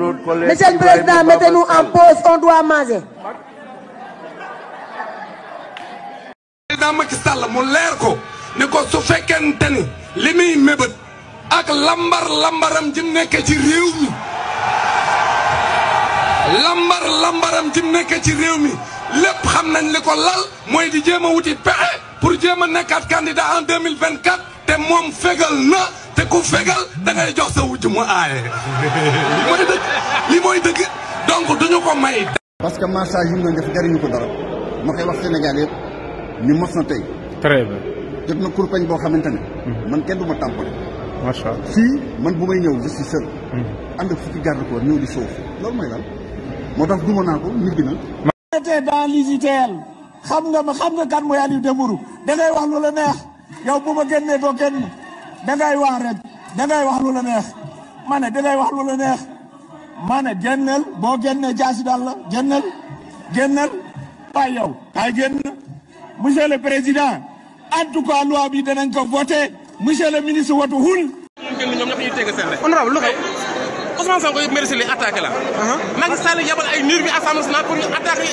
Monsieur le Président, mettez-nous en pause, on doit manger. Président Macky Sall mu leer ko ni ko su fekkente ni li muy mébét ak lambaram ji nekk ci réew mi lambaram ji nekk ci réew mi lépp xam nañ li ko lal mooy di jéem a wuti pexe pour jéem a nekkaat candidat en 2024 te moom fegal na te ku fegal da ngay jox sa wujj mu aaye li mooy dëgg donc duñu ko may. parce que massage yi mu doon def jariñu ko dara ma koy wax Sénégal yëpp ni mos na tey. très bien. jot na kurpañ boo xamante ne. man kenn du ma tamponné. macha allah fii man bu may ñëw je suis seul. ànd ak fukki garde corps ñëw di soof loolu mooy lan moo tax duma naa ko ñibbi na. te dans l'UJTL xam nga kan mooy Aliou Dembourou dangay wax lu la neex yow bu ma génnee doo génn dangay wax rek dangay wax lu la neex ma ne dangay wax lu la neex ma ne génneel boo génnee jaasi daal la génneel waaye yow kaay génn monsieur le président en tout cas loi bi danañ ko voté monsieur le ministre watu hul génn ñoom ñëpp ñuy tégg seen rek honorable lu xew Ousmane Sonko yëpp mérite li attaqué la Macky Sall yabal ay nervi Assemblée nationale pour ñu attaqué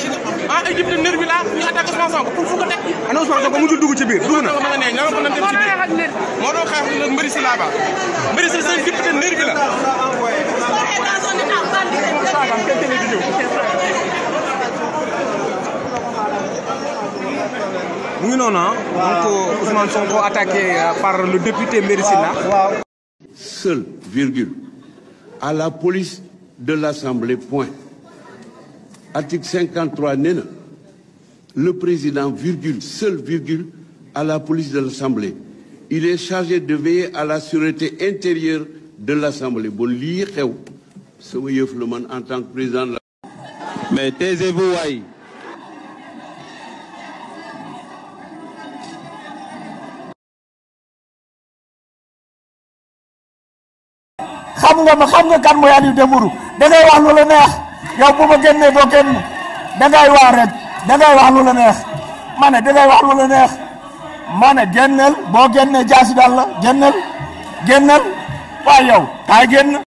ay député nervi la ñu attaqué Ousmane Sonko pour fu ko teg ana Ousmane Sonko mujj dugg ci biir dugg na ma nga ne ñoo ko dem ci biir moo doon xeex la mbëri si laa ba mbëri si seen député nervi la mu ngi noonu donc Ousmane Sonko attaqué par le député Mbéri Sylla. Seul, virgule, à la police de l'Assemblée, point. Article 53, nee na le président, virgule, seul, virgule, à la police de l'Assemblée. Il est chargé de veiller à la sûreté intérieure de l'Assemblée. Bon, lii xew sama yëf la man en tant que président de la... Mais taisez-vous, waay. xam nga kan mooy Aliou Dembourou dangay wax lu la neex yow bu ma génnee doo génn dangay wax rek dangay wax lu la neex ma ne dangay wax lu la neex ma ne génneel boo génnee jaasi daal la génneel waaye yow kaay génn